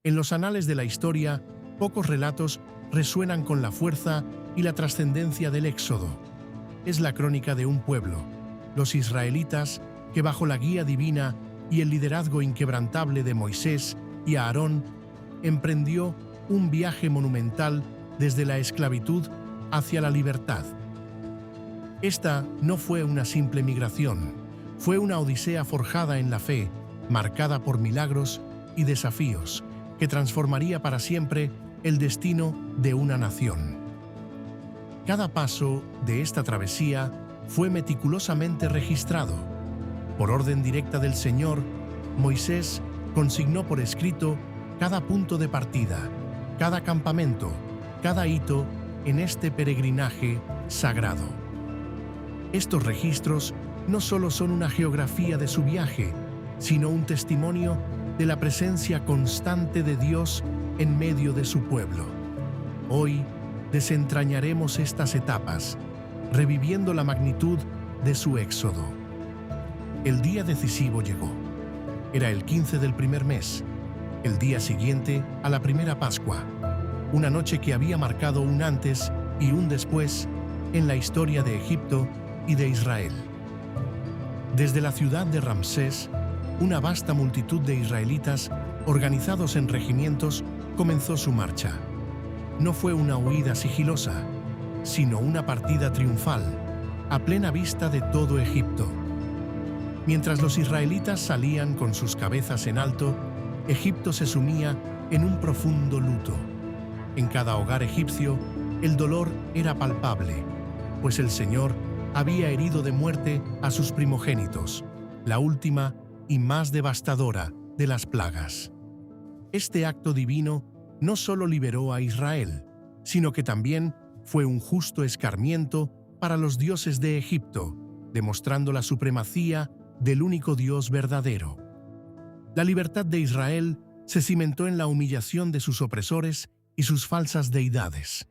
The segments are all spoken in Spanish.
En los anales de la historia, pocos relatos resuenan con la fuerza y la trascendencia del Éxodo. Es la crónica de un pueblo, los israelitas, que bajo la guía divina y el liderazgo inquebrantable de Moisés y Aarón, emprendió un viaje monumental desde la esclavitud hacia la libertad. Esta no fue una simple migración, fue una odisea forjada en la fe, marcada por milagros y desafíos, que transformaría para siempre el destino de una nación. Cada paso de esta travesía fue meticulosamente registrado. Por orden directa del Señor, Moisés consignó por escrito cada punto de partida, cada campamento, cada hito en este peregrinaje sagrado. Estos registros no solo son una geografía de su viaje, sino un testimonio de la presencia constante de Dios en medio de su pueblo. Hoy desentrañaremos estas etapas, reviviendo la magnitud de su éxodo. El día decisivo llegó. Era el 15 del primer mes, el día siguiente a la primera Pascua, una noche que había marcado un antes y un después en la historia de Egipto y de Israel. Desde la ciudad de Ramsés, una vasta multitud de israelitas, organizados en regimientos, comenzó su marcha. No fue una huida sigilosa, sino una partida triunfal, a plena vista de todo Egipto. Mientras los israelitas salían con sus cabezas en alto, Egipto se sumía en un profundo luto. En cada hogar egipcio, el dolor era palpable, pues el Señor había herido de muerte a sus primogénitos, la última y más devastadora de las plagas. Este acto divino no solo liberó a Israel, sino que también fue un justo escarmiento para los dioses de Egipto, demostrando la supremacía del único Dios verdadero. La libertad de Israel se cimentó en la humillación de sus opresores y sus falsas deidades.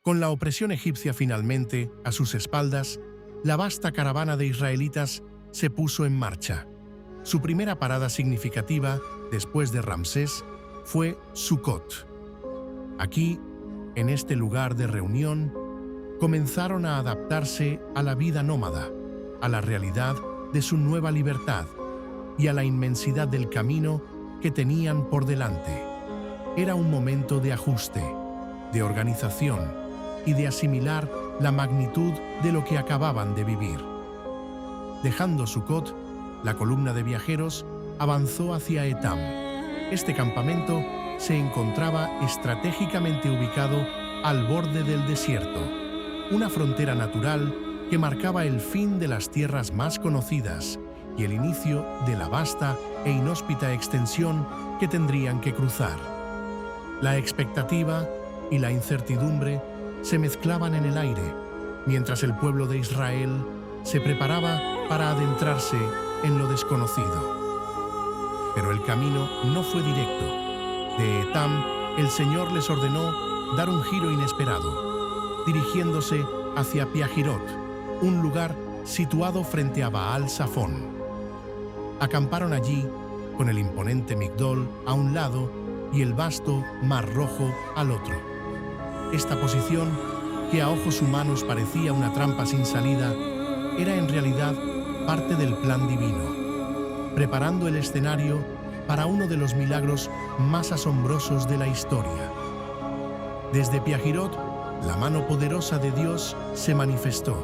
Con la opresión egipcia finalmente a sus espaldas, la vasta caravana de israelitas se puso en marcha. Su primera parada significativa, después de Ramsés, fue Sucot. Aquí, en este lugar de reunión, comenzaron a adaptarse a la vida nómada, a la realidad de su nueva libertad y a la inmensidad del camino que tenían por delante. Era un momento de ajuste, de organización y de asimilar la magnitud de lo que acababan de vivir. Dejando Sucot, la columna de viajeros avanzó hacia Etam. Este campamento se encontraba estratégicamente ubicado al borde del desierto, una frontera natural que marcaba el fin de las tierras más conocidas y el inicio de la vasta e inhóspita extensión que tendrían que cruzar. La expectativa y la incertidumbre se mezclaban en el aire, mientras el pueblo de Israel se preparaba para adentrarse en lo desconocido. Pero el camino no fue directo. De Etam, el Señor les ordenó dar un giro inesperado, dirigiéndose hacia Piahirot, un lugar situado frente a Baal Safón. Acamparon allí, con el imponente Migdol a un lado y el vasto Mar Rojo al otro. Esta posición, que a ojos humanos parecía una trampa sin salida, era en realidad parte del plan divino, preparando el escenario para uno de los milagros más asombrosos de la historia. Desde Piahirot, la mano poderosa de Dios se manifestó.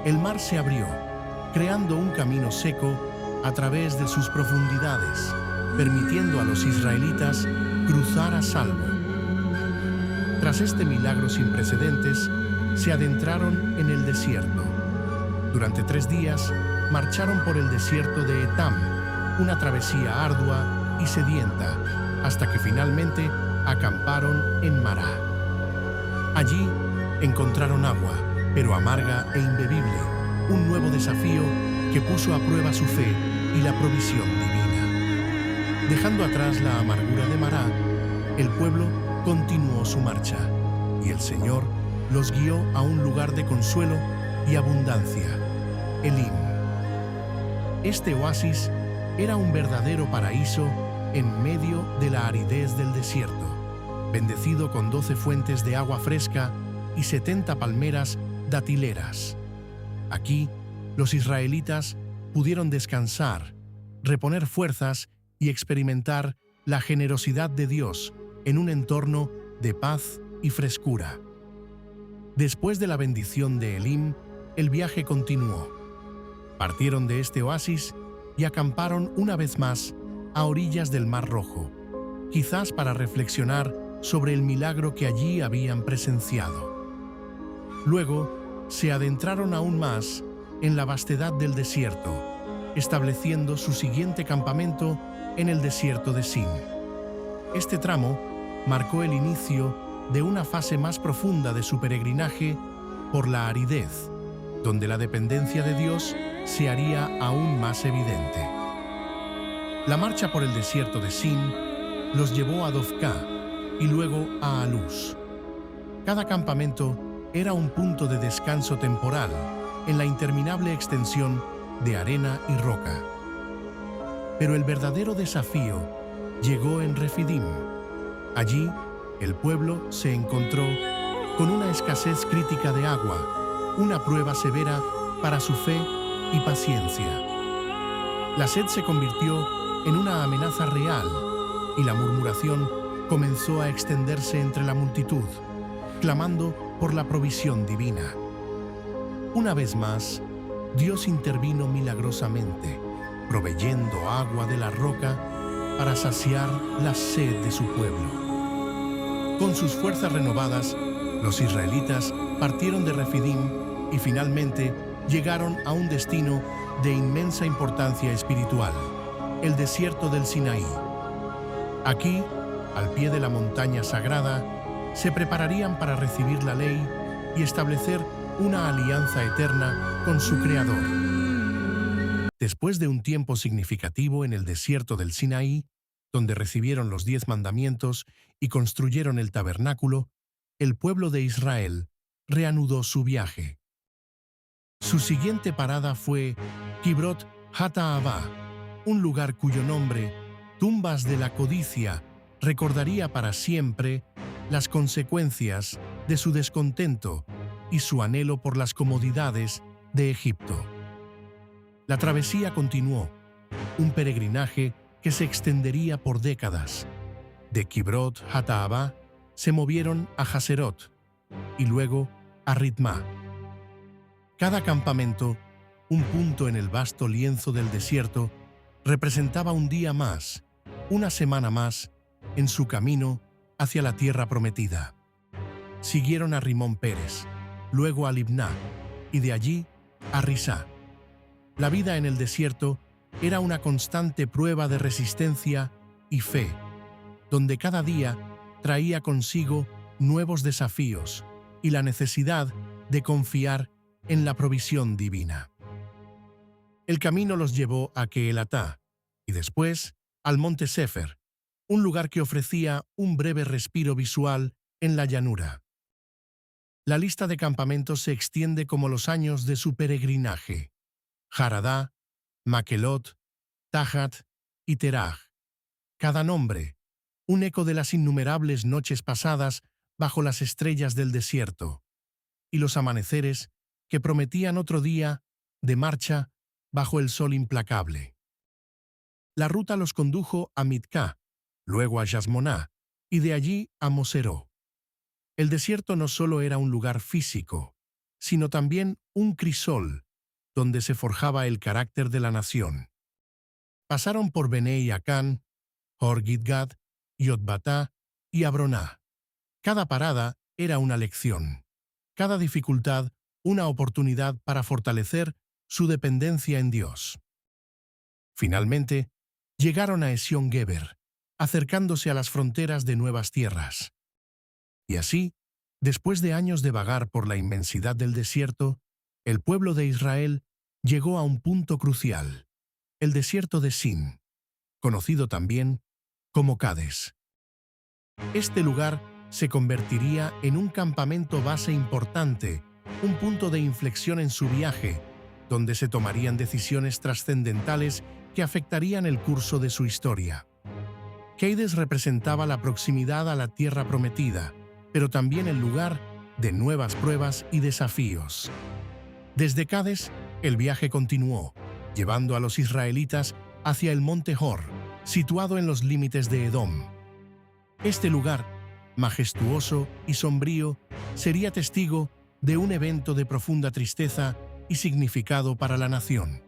El mar se abrió, creando un camino seco a través de sus profundidades, permitiendo a los israelitas cruzar a salvo. Tras este milagro sin precedentes, se adentraron en el desierto. Durante 3 días, marcharon por el desierto de Etam, una travesía ardua y sedienta, hasta que finalmente acamparon en Mará. Allí encontraron agua, pero amarga e imbebible, un nuevo desafío que puso a prueba su fe y la provisión divina. Dejando atrás la amargura de Mará, el pueblo continuó su marcha, y el Señor los guió a un lugar de consuelo y abundancia, Elim. Este oasis era un verdadero paraíso en medio de la aridez del desierto, bendecido con 12 fuentes de agua fresca y 70 palmeras datileras. Aquí, los israelitas pudieron descansar, reponer fuerzas y experimentar la generosidad de Dios en un entorno de paz y frescura. Después de la bendición de Elim, el viaje continuó. Partieron de este oasis y acamparon una vez más a orillas del Mar Rojo, quizás para reflexionar sobre el milagro que allí habían presenciado. Luego, se adentraron aún más en la vastedad del desierto, estableciendo su siguiente campamento en el desierto de Sin. Este tramo marcó el inicio de una fase más profunda de su peregrinaje por la aridez, donde la dependencia de Dios se haría aún más evidente. La marcha por el desierto de Sin los llevó a Dofca y luego a Alús. Cada campamento era un punto de descanso temporal en la interminable extensión de arena y roca. Pero el verdadero desafío llegó en Refidim. Allí, el pueblo se encontró con una escasez crítica de agua, una prueba severa para su fe y paciencia. La sed se convirtió en una amenaza real y la murmuración comenzó a extenderse entre la multitud, clamando por la provisión divina. Una vez más, Dios intervino milagrosamente, proveyendo agua de la roca para saciar la sed de su pueblo. Con sus fuerzas renovadas, los israelitas partieron de Refidim y finalmente llegaron a un destino de inmensa importancia espiritual, el desierto del Sinaí. Aquí, al pie de la montaña sagrada, se prepararían para recibir la ley y establecer una alianza eterna con su Creador. Después de un tiempo significativo en el desierto del Sinaí, donde recibieron los 10 mandamientos y construyeron el tabernáculo, el pueblo de Israel reanudó su viaje. Su siguiente parada fue Kibrot Hataavá, un lugar cuyo nombre, Tumbas de la Codicia, recordaría para siempre las consecuencias de su descontento y su anhelo por las comodidades de Egipto. La travesía continuó, un peregrinaje que se extendería por décadas. De Kibrot Hataavá se movieron a Haserot y luego a Ritmá. Cada campamento, un punto en el vasto lienzo del desierto, representaba un día más, una semana más, en su camino hacia la tierra prometida. Siguieron a Rimón Pérez, luego a Libná, y de allí a Risá. La vida en el desierto era una constante prueba de resistencia y fe, donde cada día traía consigo nuevos desafíos y la necesidad de confiar en la provisión divina. El camino los llevó a Kehelatá y después al Monte Sefer, un lugar que ofrecía un breve respiro visual en la llanura. La lista de campamentos se extiende como los años de su peregrinaje: Jaradá, Makelot, Tahat y Teraj. Cada nombre, un eco de las innumerables noches pasadas bajo las estrellas del desierto, y los amaneceres que prometían otro día de marcha bajo el sol implacable. La ruta los condujo a Mitká, luego a Yasmoná, y de allí a Moseró. El desierto no solo era un lugar físico, sino también un crisol, donde se forjaba el carácter de la nación. Pasaron por Bené Yacán, Hor Gidgad, Yotbatá y Abroná. Cada parada era una lección, cada dificultad una oportunidad para fortalecer su dependencia en Dios. Finalmente, llegaron a Esión Geber, acercándose a las fronteras de nuevas tierras. Y así, después de años de vagar por la inmensidad del desierto, el pueblo de Israel llegó a un punto crucial, el desierto de Sin, conocido también como Cades. Este lugar se convertiría en un campamento base importante, un punto de inflexión en su viaje, donde se tomarían decisiones trascendentales que afectarían el curso de su historia. Cades representaba la proximidad a la tierra prometida, pero también el lugar de nuevas pruebas y desafíos. Desde Cades, el viaje continuó, llevando a los israelitas hacia el monte Hor, situado en los límites de Edom. Este lugar, majestuoso y sombrío, sería testigo de un evento de profunda tristeza y significado para la nación.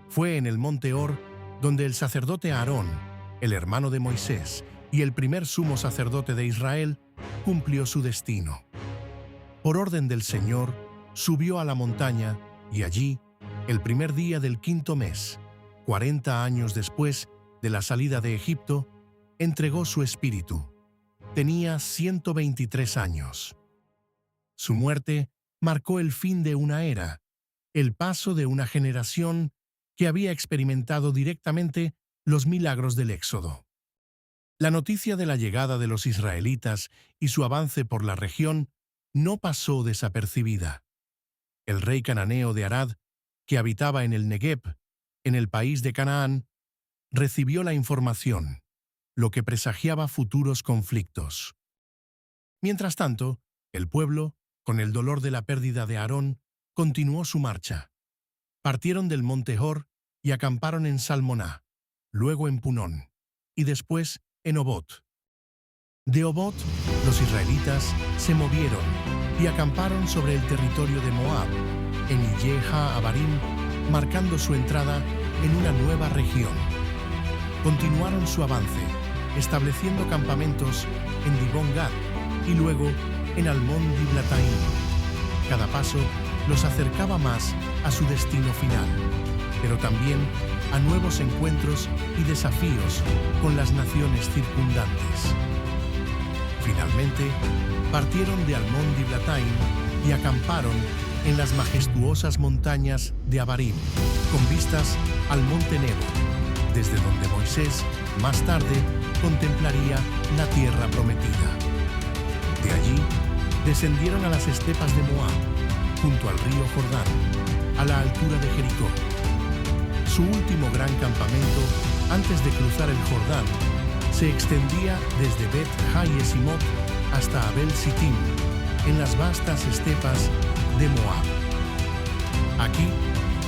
Fue en el monte Hor donde el sacerdote Aarón, el hermano de Moisés y el primer sumo sacerdote de Israel, cumplió su destino. Por orden del Señor, subió a la montaña y allí, el primer día del quinto mes, 40 años después de la salida de Egipto, entregó su espíritu. Tenía 123 años. Su muerte marcó el fin de una era, el paso de una generación que había experimentado directamente los milagros del Éxodo. La noticia de la llegada de los israelitas y su avance por la región no pasó desapercibida. El rey cananeo de Arad, que habitaba en el Negueb, en el país de Canaán, recibió la información, lo que presagiaba futuros conflictos. Mientras tanto, el pueblo, con el dolor de la pérdida de Aarón, continuó su marcha. Partieron del monte Hor y acamparon en Salmoná, luego en Punón, y después en Obot. De Obot, los israelitas se movieron y acamparon sobre el territorio de Moab, en Ije-ha-Abarim, marcando su entrada en una nueva región. Continuaron su avance, estableciendo campamentos en Dibón-Gad y luego en Almón-Diblathaim. Cada paso los acercaba más a su destino final, pero también a nuevos encuentros y desafíos con las naciones circundantes. Finalmente, partieron de Almón-Diblathaim y acamparon en las majestuosas montañas de Abarim, con vistas al monte Nebo, desde donde Moisés, más tarde, contemplaría la tierra prometida. De allí, descendieron a las estepas de Moab, junto al río Jordán, a la altura de Jericó. Su último gran campamento, antes de cruzar el Jordán, se extendía desde Bet-Hayesimot hasta Abel-Sittim, en las vastas estepas de Moab. Aquí,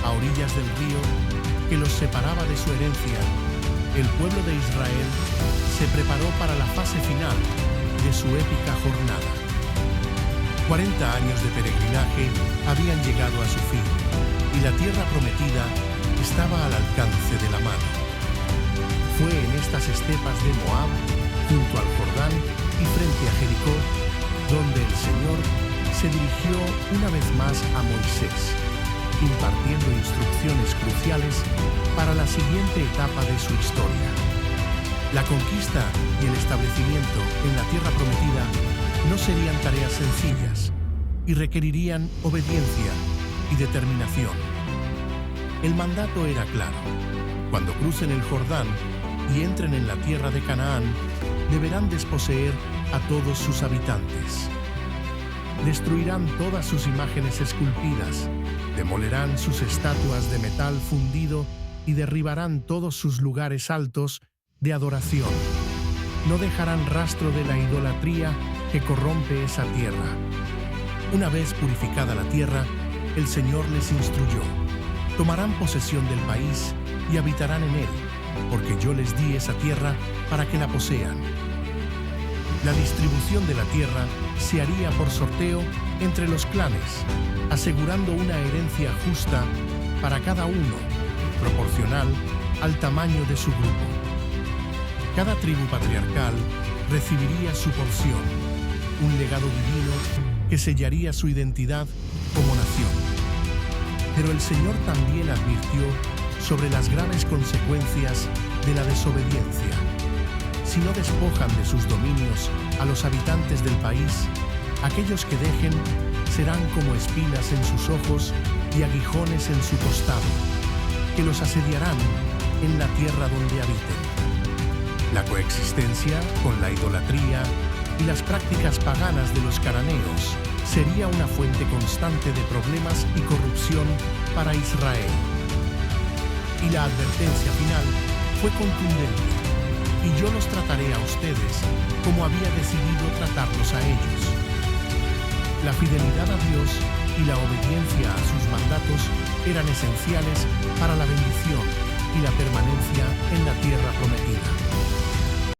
a orillas del río, que los separaba de su herencia, el pueblo de Israel se preparó para la fase final de su épica jornada. 40 años de peregrinaje habían llegado a su fin, y la tierra prometida estaba al alcance de la mano. Fue en estas estepas de Moab, junto al Jordán y frente a Jericó, donde el Señor se dirigió una vez más a Moisés, impartiendo instrucciones cruciales para la siguiente etapa de su historia. La conquista y el establecimiento en la tierra prometida no serían tareas sencillas y requerirían obediencia y determinación. El mandato era claro: cuando crucen el Jordán y entren en la tierra de Canaán, deberán desposeer a todos sus habitantes. Destruirán todas sus imágenes esculpidas, demolerán sus estatuas de metal fundido y derribarán todos sus lugares altos de adoración. No dejarán rastro de la idolatría que corrompe esa tierra. Una vez purificada la tierra, el Señor les instruyó: tomarán posesión del país y habitarán en él, porque yo les di esa tierra para que la posean. La distribución de la tierra se haría por sorteo entre los clanes, asegurando una herencia justa para cada uno, proporcional al tamaño de su grupo. Cada tribu patriarcal recibiría su porción, un legado divino que sellaría su identidad como nación. Pero el Señor también advirtió sobre las graves consecuencias de la desobediencia. Si no despojan de sus dominios a los habitantes del país, aquellos que dejen serán como espinas en sus ojos y aguijones en su costado, que los asediarán en la tierra donde habiten. La coexistencia con la idolatría y las prácticas paganas de los cananeos sería una fuente constante de problemas y corrupción para Israel. Y la advertencia final fue contundente: y yo los trataré a ustedes como había decidido tratarlos a ellos. La fidelidad a Dios y la obediencia a sus mandatos eran esenciales para la bendición y la permanencia en la tierra prometida.